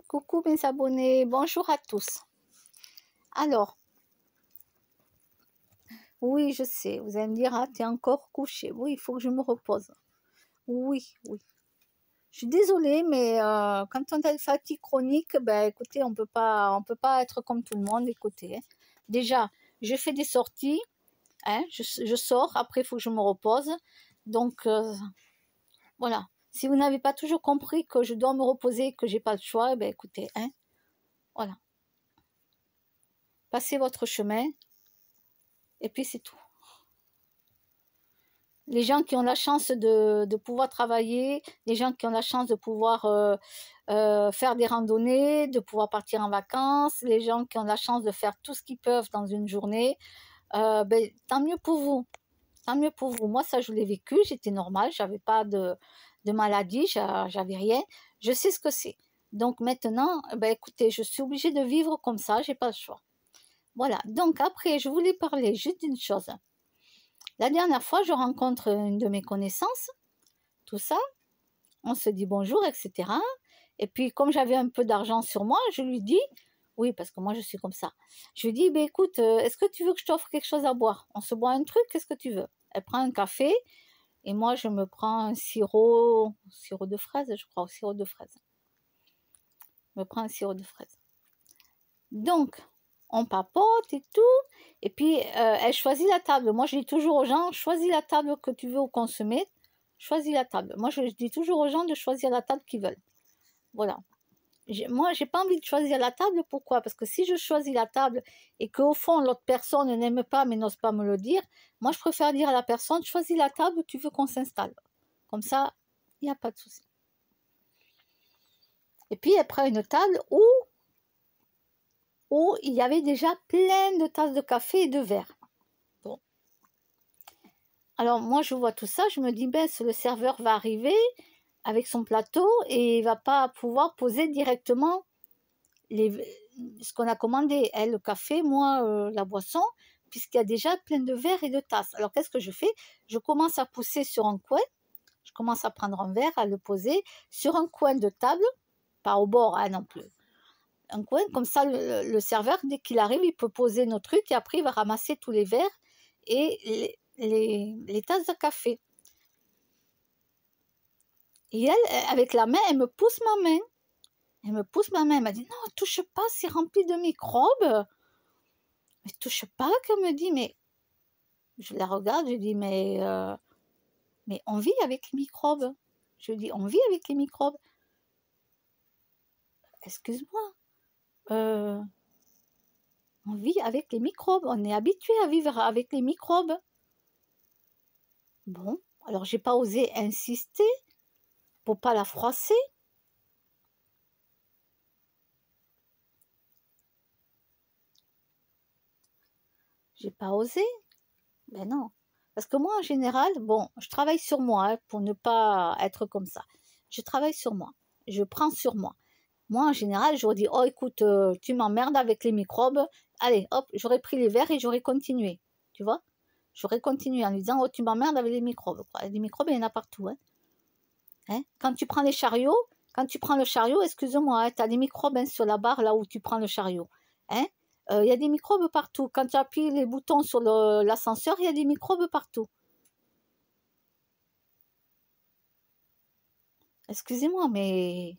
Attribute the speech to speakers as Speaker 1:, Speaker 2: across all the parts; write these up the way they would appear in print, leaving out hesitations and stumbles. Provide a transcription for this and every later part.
Speaker 1: Coucou mes abonnés, bonjour à tous. Alors, oui, je sais, vous allez me dire, ah, t'es encore couché. Oui, il faut que je me repose. Oui, oui. Je suis désolée, mais quand on a une fatigue chronique, ben écoutez, on peut pas être comme tout le monde. Écoutez, hein. Déjà, je fais des sorties, hein, je sors. Après, il faut que je me repose. Donc voilà. Si vous n'avez pas toujours compris que je dois me reposer, que j'ai pas le choix, ben écoutez, hein, voilà. Passez votre chemin et puis c'est tout. Les gens qui ont la chance de pouvoir travailler, les gens qui ont la chance de pouvoir faire des randonnées, de pouvoir partir en vacances, les gens qui ont la chance de faire tout ce qu'ils peuvent dans une journée, ben, tant mieux pour vous. Tant mieux pour vous. Moi, ça, je l'ai vécu, j'étais normale, j'avais pas de maladie, j'avais rien. Je sais ce que c'est. Donc maintenant, ben, écoutez, je suis obligée de vivre comme ça, j'ai pas le choix. Voilà. Donc après, je voulais parler juste d'une chose. La dernière fois, je rencontre une de mes connaissances, tout ça, on se dit bonjour, etc. Et puis, comme j'avais un peu d'argent sur moi, je lui dis, oui, parce que moi, je suis comme ça. Je lui dis, ben, écoute, est-ce que tu veux que je t'offre quelque chose à boire? On se boit un truc, qu'est-ce que tu veux? Elle prend un café, et moi, je me prends un sirop de fraise, je crois, au sirop de fraise. Je me prends un sirop de fraise. Donc, on papote et tout, et puis elle choisit la table. Moi, je dis toujours aux gens, choisis la table que tu veux au consommer, choisis la table. Moi, je dis toujours aux gens de choisir la table qu'ils veulent. Voilà. Moi, j'ai pas envie de choisir la table. Pourquoi? Parce que si je choisis la table et qu'au fond, l'autre personne n'aime pas mais n'ose pas me le dire, moi, je préfère dire à la personne, choisis la table où tu veux qu'on s'installe. Comme ça, il n'y a pas de souci. Et puis, elle prend une table où il y avait déjà plein de tasses de café et de verres. Bon. Alors, moi, je vois tout ça, je me dis, ben, le serveur va arriver avec son plateau et il va pas pouvoir poser directement ce qu'on a commandé. Elle, le café, moi, la boisson, puisqu'il y a déjà plein de verres et de tasses. Alors, qu'est-ce que je fais? Je commence à pousser sur un coin, je commence à prendre un verre, à le poser sur un coin de table, pas au bord, hein, non plus. Un coin, comme ça, le serveur, dès qu'il arrive, il peut poser nos trucs et après, il va ramasser tous les verres et les tasses de café. Et elle, avec la main, elle me pousse ma main. Elle me pousse ma main, elle m'a dit, non, touche pas, c'est rempli de microbes. Mais touche pas, qu'elle me dit, mais je la regarde, je dis, mais on vit avec les microbes. Je dis, on vit avec les microbes. Excuse-moi. On vit avec les microbes, on est habitué à vivre avec les microbes. Bon, alors j'ai pas osé insister pour pas la froisser. J'ai pas osé. Ben non. Parce que moi, en général, bon, je travaille sur moi hein, pour ne pas être comme ça. Je travaille sur moi. Je prends sur moi. Moi, en général, j'aurais dit, oh, écoute, tu m'emmerdes avec les microbes. Allez, hop, j'aurais pris les verres et j'aurais continué. Tu vois? J'aurais continué en lui disant, oh, tu m'emmerdes avec les microbes. Les microbes, il y en a partout. Hein? Quand tu prends les chariots, le chariot, excuse-moi, hein, tu as des microbes hein, sur la barre là où tu prends le chariot. Hein? Y a des microbes partout. Quand tu appuies les boutons sur l'ascenseur, il y a des microbes partout. Excusez-moi, mais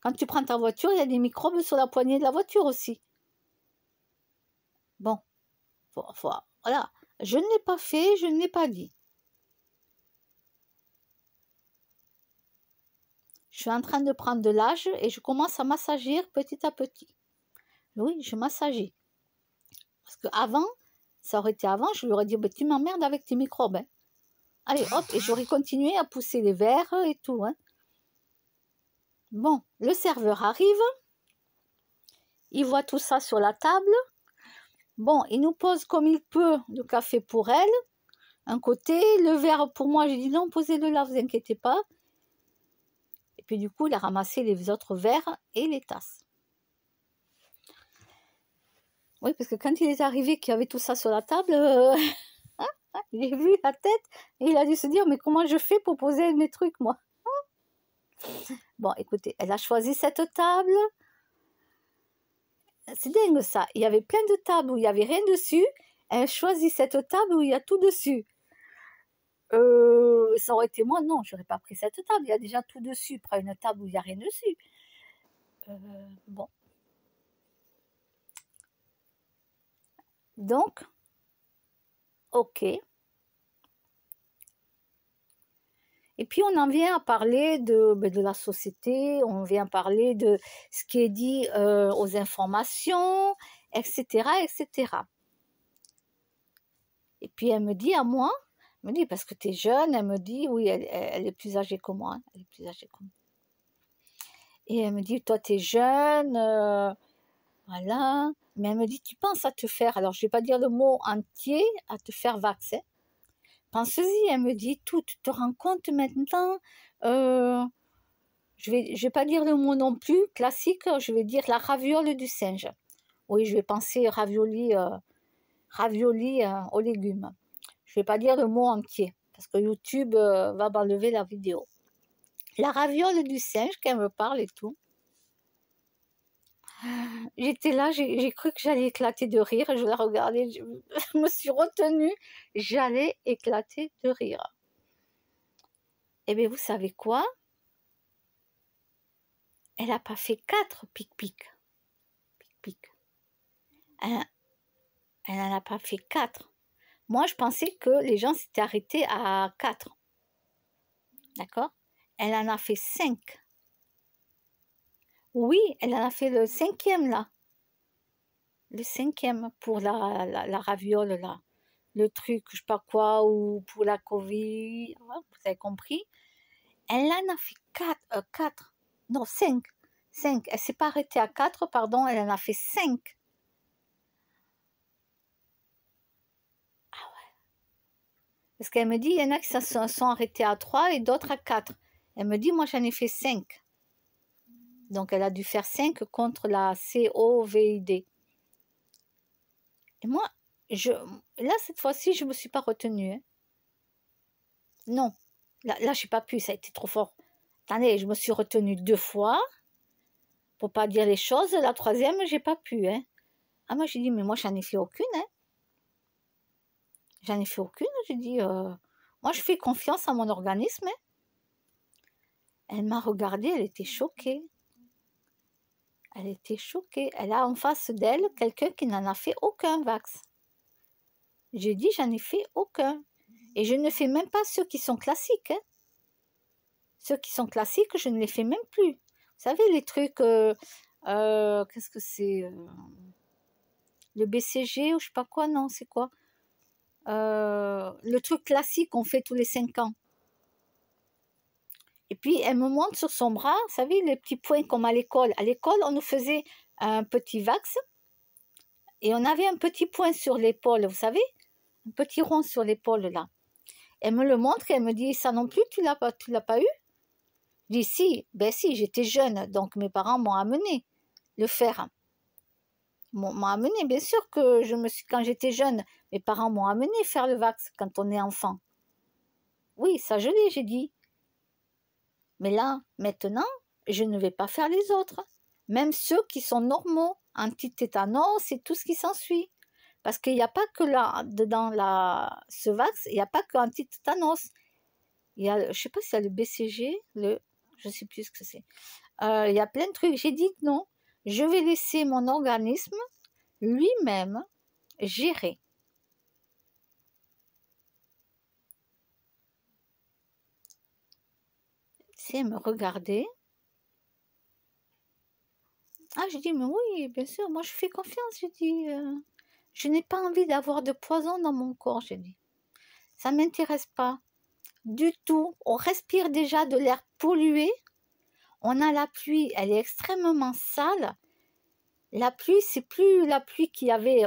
Speaker 1: quand tu prends ta voiture, il y a des microbes sur la poignée de la voiture aussi. Bon, voilà. Je ne l'ai pas fait, je ne l'ai pas dit. Je suis en train de prendre de l'âge et je commence à m'assagir petit à petit. Oui, je m'assageais. Parce qu'avant, ça aurait été avant, je lui aurais dit, bah, tu m'emmerdes avec tes microbes. Hein. Allez, hop, et j'aurais continué à pousser les verres et tout. Hein. Bon, le serveur arrive, il voit tout ça sur la table. Bon, il nous pose comme il peut le café pour elle. Un côté, le verre pour moi, j'ai dit non, posez-le là, vous inquiétez pas. Et puis du coup, il a ramassé les autres verres et les tasses. Oui, parce que quand il est arrivé qu'il y avait tout ça sur la table, il a vu la tête et il a dû se dire, mais comment je fais pour poser mes trucs, moi? Bon, écoutez, elle a choisi cette table. C'est dingue ça. Il y avait plein de tables où il n'y avait rien dessus. Elle choisit cette table où il y a tout dessus. Ça aurait été moi, non, j'aurais pas pris cette table. Il y a déjà tout dessus. Prends une table où il n'y a rien dessus. Bon. Donc, ok. Et puis on en vient à parler de la société, on vient parler de ce qui est dit aux informations, etc., etc. Et puis elle me dit à moi, elle me dit, parce que tu es jeune, elle me dit, oui, elle est plus âgée que moi, hein, elle est plus âgée que moi. Et elle me dit, toi tu es jeune, voilà. Mais elle me dit, tu penses à te faire, alors je ne vais pas dire le mot entier, à te faire vacciner. Pense-y, elle me dit, tout, tu te rends compte maintenant, je vais pas dire le mot non plus, classique, je vais dire la raviole du singe. Oui, je vais penser ravioli aux légumes. Je vais pas dire le mot entier, parce que YouTube va m'enlever la vidéo. La raviole du singe, qu'elle me parle et tout. J'étais là, j'ai cru que j'allais éclater de rire, je la regardais, je me suis retenue, j'allais éclater de rire. Eh bien, vous savez quoi? Elle n'a pas fait 4 pic-pic. Pic-pic. Elle n'en a pas fait 4. Moi, je pensais que les gens s'étaient arrêtés à 4. D'accord? Elle en a fait 5. Oui, elle en a fait le 5e, là. Le 5e pour la raviole, là. Le truc, je sais pas quoi, ou pour la Covid. Vous avez compris? Elle en a fait 4. Non, 5. 5. Elle ne s'est pas arrêtée à 4, pardon, elle en a fait 5. Parce qu'elle me dit, il y en a qui se sont arrêtés à 3 et d'autres à 4. Elle me dit, moi j'en ai fait 5. Donc elle a dû faire 5 contre la COVID. Et moi, là cette fois-ci, je ne me suis pas retenue. Hein. Non, là je n'ai pas pu, ça a été trop fort. Attendez, je me suis retenue 2 fois pour ne pas dire les choses. La 3e, je n'ai pas pu. Hein. Ah, moi j'ai dit, mais moi j'en ai fait aucune. Hein. J'en ai fait aucune. J'ai dit, moi je fais confiance à mon organisme. Hein. Elle m'a regardée, elle était choquée. Elle était choquée. Elle a en face d'elle quelqu'un qui n'en a fait aucun vax. J'ai dit, j'en ai fait aucun. Et je ne fais même pas ceux qui sont classiques. Hein. Ceux qui sont classiques, je ne les fais même plus. Vous savez, les trucs, qu'est-ce que c'est le BCG ou je sais pas quoi, non, c'est quoi le truc classique qu'on fait tous les 5 ans. Et puis, elle me montre sur son bras, vous savez, les petits points comme à l'école. À l'école, on nous faisait un petit vax et on avait un petit point sur l'épaule, vous savez, un petit rond sur l'épaule, là. Elle me le montre et elle me dit, ça non plus, tu l'as pas eu? Je dis, si, ben si, j'étais jeune, donc mes parents m'ont amené le faire. M'ont amené, bien sûr que quand j'étais jeune, mes parents m'ont amené faire le vax quand on est enfant. Oui, ça je l'ai, j'ai dit. Mais là, maintenant, je ne vais pas faire les autres. Même ceux qui sont normaux, anti-tétanos et tout ce qui s'ensuit. Parce qu'il n'y a pas que là, dedans ce vax, il n'y a pas que anti-tétanos. Il y a, je ne sais pas s'il y a le BCG, je ne sais plus ce que c'est. Il y a plein de trucs. J'ai dit non, je vais laisser mon organisme lui-même gérer. C'est me regarder. Ah, j'ai dit, mais oui, bien sûr, moi je fais confiance. J'ai dit, je n'ai pas envie d'avoir de poison dans mon corps, j'ai dit. Ça ne m'intéresse pas du tout. On respire déjà de l'air pollué. On a la pluie, elle est extrêmement sale. La pluie, c'est plus la pluie qu'il y avait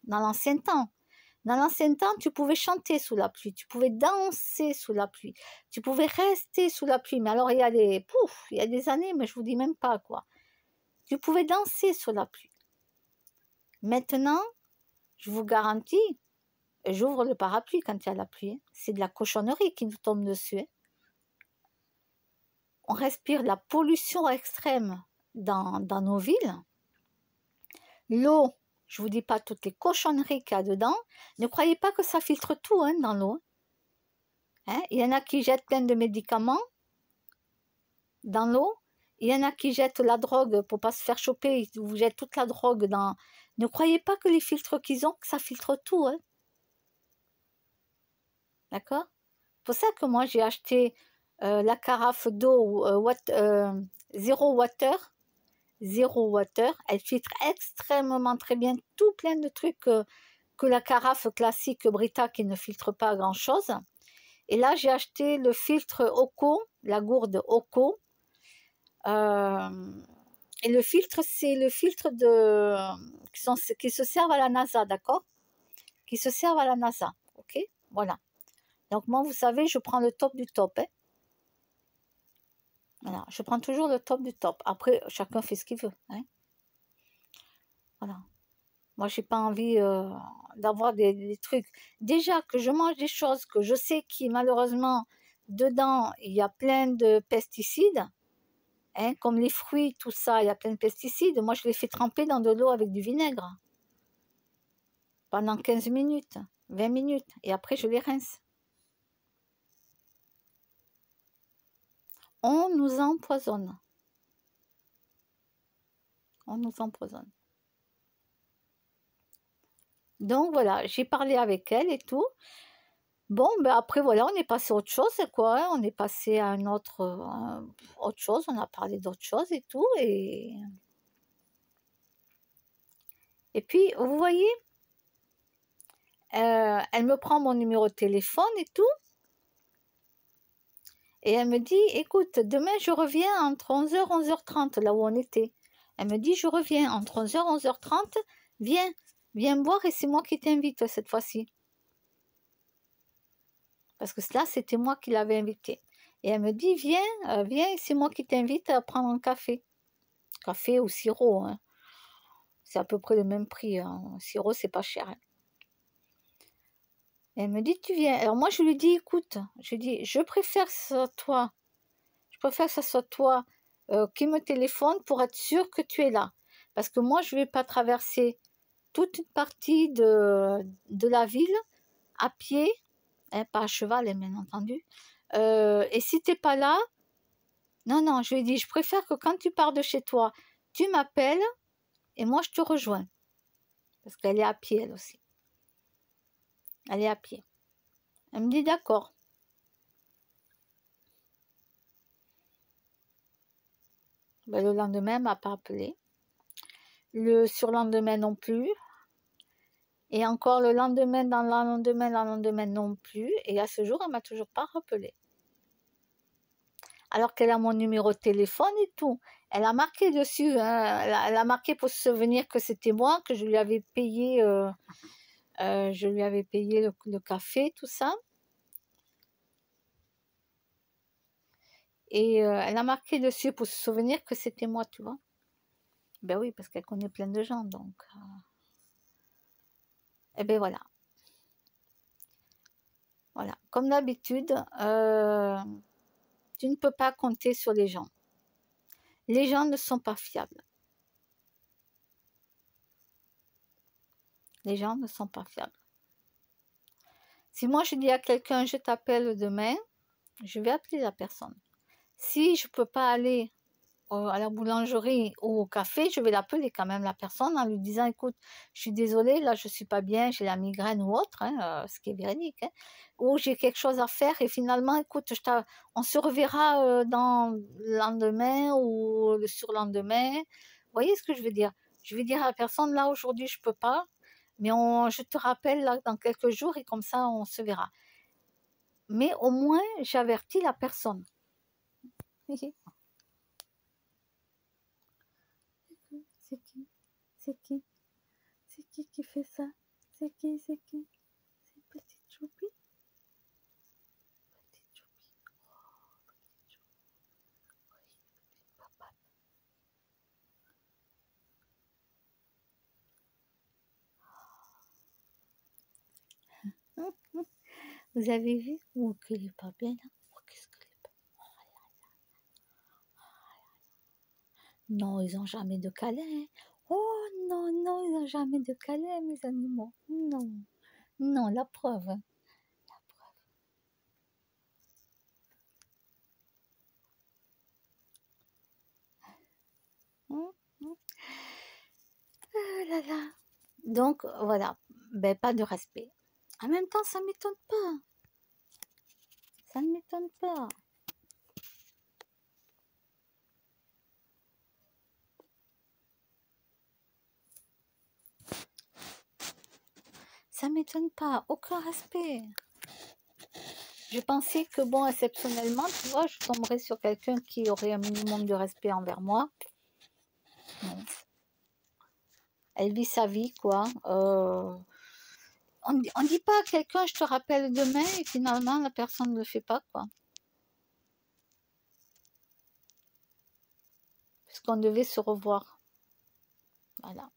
Speaker 1: dans l'ancien temps. Dans l'ancien temps, tu pouvais chanter sous la pluie, tu pouvais danser sous la pluie, tu pouvais rester sous la pluie. Mais alors, il y a des années, mais je vous dis même pas quoi. Tu pouvais danser sous la pluie. Maintenant, je vous garantis, j'ouvre le parapluie quand il y a la pluie. C'est de la cochonnerie qui nous tombe dessus. on respire la pollution extrême dans nos villes. L'eau, je vous dis pas toutes les cochonneries qu'il y a dedans. Ne croyez pas que ça filtre tout hein, dans l'eau. Hein? Il y en a qui jettent plein de médicaments dans l'eau. Il y en a qui jettent la drogue pour pas se faire choper. Ils vous jettent toute la drogue dans... Ne croyez pas que les filtres qu'ils ont, que ça filtre tout. Hein? D'accord? C'est pour ça que moi, j'ai acheté la carafe d'eau 0 water. 0 water. Elle filtre extrêmement très bien tout plein de trucs que la carafe classique Brita qui ne filtre pas grand-chose. Et là, j'ai acheté le filtre Oco, la gourde Oco. Et le filtre, c'est le filtre qui se servent à la NASA, d'accord? Qui se servent à la NASA, ok? Voilà. Donc moi, vous savez, je prends le top du top. Hein? Voilà, je prends toujours le top du top. Après, chacun fait ce qu'il veut. Hein? Voilà. Moi, j'ai pas envie d'avoir des trucs. Déjà que je mange des choses que je sais qui, malheureusement, dedans, il y a plein de pesticides. Hein, comme les fruits, tout ça, il y a plein de pesticides. Moi, je les fais tremper dans de l'eau avec du vinaigre. Pendant 15 minutes, 20 minutes. Et après, je les rince. On nous empoisonne. On nous empoisonne. Donc, voilà, j'ai parlé avec elle et tout. Bon, ben après, voilà, on est passé à autre chose, quoi. Hein. On est passé à autre chose. On a parlé d'autre chose et tout. Et puis, vous voyez, elle me prend mon numéro de téléphone et tout. Et elle me dit, écoute, demain, je reviens entre 11h et 11h30, là où on était. Elle me dit, je reviens entre 11h et 11h30. Viens me voir et c'est moi qui t'invite cette fois-ci. Parce que là, c'était moi qui l'avais invitée. Et elle me dit, viens, et c'est moi qui t'invite à prendre un café. Café ou sirop, hein. C'est à peu près le même prix. Hein. Sirop, c'est pas cher. Hein. Et elle me dit, tu viens. Alors moi, je lui dis, écoute, je préfère que ce soit toi. Je préfère que ce soit toi qui me téléphone pour être sûr que tu es là. Parce que moi, je ne vais pas traverser toute une partie de la ville à pied, hein, pas à cheval, bien entendu. Et si tu n'es pas là, non, je lui ai dit, je préfère que quand tu pars de chez toi, tu m'appelles et moi, je te rejoins. Parce qu'elle est à pied, elle aussi. Elle est à pied. Elle me dit, d'accord. Ben, le lendemain, elle ne m'a pas appelé. Le surlendemain non plus. Et encore le lendemain, dans le lendemain non plus. Et à ce jour, elle ne m'a toujours pas rappelé. Alors qu'elle a mon numéro de téléphone et tout. Elle a marqué dessus, hein, elle a marqué pour se souvenir que c'était moi, que je lui avais payé, le café, tout ça. Et elle a marqué dessus pour se souvenir que c'était moi, tu vois. Ben oui, parce qu'elle connaît plein de gens, donc... Et ben voilà. Voilà. Comme d'habitude, tu ne peux pas compter sur les gens. Les gens ne sont pas fiables. Les gens ne sont pas fiables. Si moi je dis à quelqu'un, je t'appelle demain, je vais appeler la personne. Si je ne peux pas aller à la boulangerie ou au café, je vais l'appeler quand même la personne en lui disant, écoute, je suis désolée, là je ne suis pas bien, j'ai la migraine ou autre, hein, ce qui est véridique, hein, ou j'ai quelque chose à faire et finalement, écoute, on se reverra dans le lendemain ou le surlendemain. Vous voyez ce que je veux dire? Je vais dire à la personne, là aujourd'hui je ne peux pas, mais je te rappelle là dans quelques jours et comme ça on se verra. Mais au moins j'avertis la personne. C'est qui? C'est qui? C'est qui fait ça? C'est qui? C'est qui? C'est petite choupi? Petite choupi. Oh, petite choupi. Oui, petite papa. Vous avez vu? Oh, qu'elle est pas belle. Hein? Oh, qu'est-ce qu'elle est belle. Oh là là. Non, ils n'ont jamais de câlin. Oh non, non, ils n'ont jamais de câlin, mes animaux. Non, non, la preuve. Hum, hum. Ah là là. Donc, voilà. Ben, pas de respect. En même temps, ça ne m'étonne pas. Ça ne m'étonne pas. Ça ne m'étonne pas. Aucun respect. Je pensais que, bon, exceptionnellement, tu vois, je tomberais sur quelqu'un qui aurait un minimum de respect envers moi. Non. Elle vit sa vie, quoi. On ne dit pas à quelqu'un, je te rappelle demain, et finalement, la personne ne le fait pas, quoi. Parce qu'on devait se revoir. Voilà.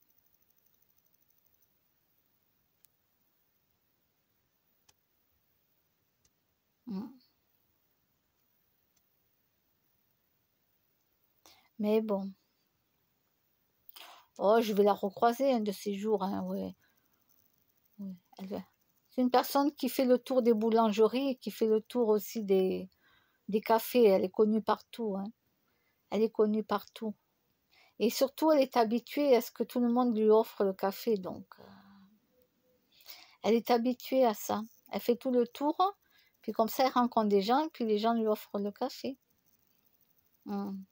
Speaker 1: Mm. Mais bon. Oh, je vais la recroiser un de ces jours, hein, ouais. Ouais. C'est une personne qui fait le tour des boulangeries et qui fait le tour aussi des cafés. Elle est connue partout, hein. Elle est connue partout. Et surtout, elle est habituée à ce que tout le monde lui offre le café. Donc, elle est habituée à ça. Elle fait tout le tour, puis comme ça, elle rencontre des gens, puis les gens lui offrent le café. Mm.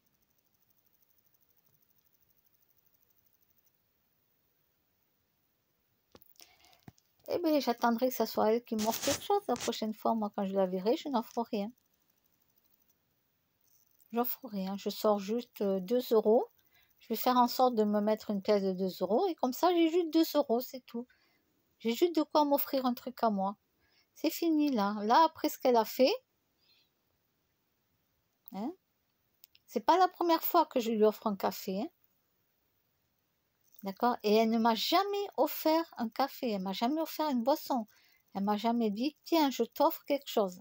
Speaker 1: Eh bien, j'attendrai que ce soit elle qui m'offre quelque chose. La prochaine fois, moi, quand je la verrai, je n'offre rien. J'offre rien. Je sors juste 2 euros. Je vais faire en sorte de me mettre une pièce de 2 euros. Et comme ça, j'ai juste 2 euros, c'est tout. J'ai juste de quoi m'offrir un truc à moi. C'est fini, là. Là, après ce qu'elle a fait, hein, c'est pas la première fois que je lui offre un café. Hein, d'accord? Et elle ne m'a jamais offert un café. Elle m'a jamais offert une boisson. Elle m'a jamais dit, tiens, je t'offre quelque chose.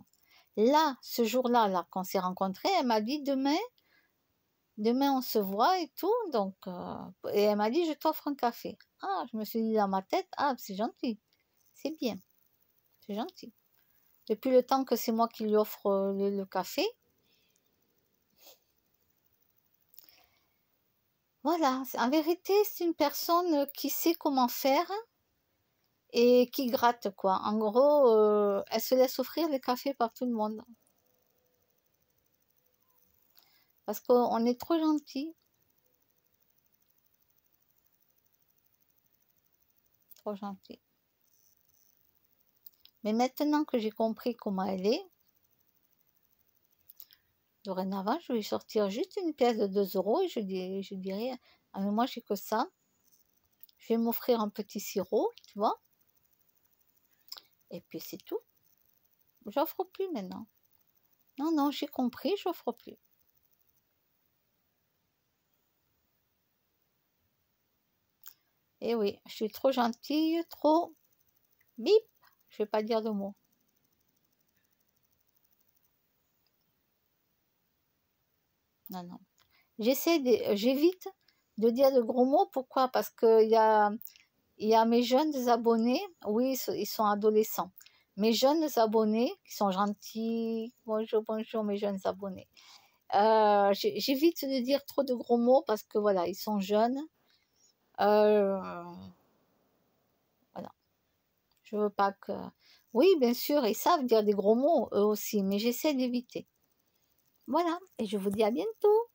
Speaker 1: Là, ce jour-là, là, qu'on s'est rencontrés, elle m'a dit, demain on se voit et tout. Donc, et elle m'a dit, je t'offre un café. Ah, je me suis dit dans ma tête, ah, c'est gentil. C'est bien. C'est gentil. Depuis le temps que c'est moi qui lui offre le café. Voilà. En vérité, c'est une personne qui sait comment faire et qui gratte, quoi. En gros, elle se laisse offrir le café par tout le monde. Parce qu'on est trop gentil. Trop gentil. Mais maintenant que j'ai compris comment elle est, dorénavant, je vais sortir juste une pièce de 2 euros et je dirai, ah mais moi j'ai que ça. Je vais m'offrir un petit sirop, tu vois. Et puis c'est tout. J'offre plus maintenant. Non, non, j'ai compris, j'offre plus. Et oui, je suis trop gentille, trop bip. Je vais pas dire de mots. Non, non. J'évite de dire de gros mots. Pourquoi? Parce qu'il y a mes jeunes abonnés, oui, ils sont adolescents. Mes jeunes abonnés, qui sont gentils, bonjour, bonjour mes jeunes abonnés. J'évite de dire trop de gros mots parce que voilà, ils sont jeunes. Euh, voilà, je veux pas que... Oui, bien sûr, ils savent dire des gros mots, eux aussi, mais j'essaie d'éviter. Voilà, et je vous dis à bientôt.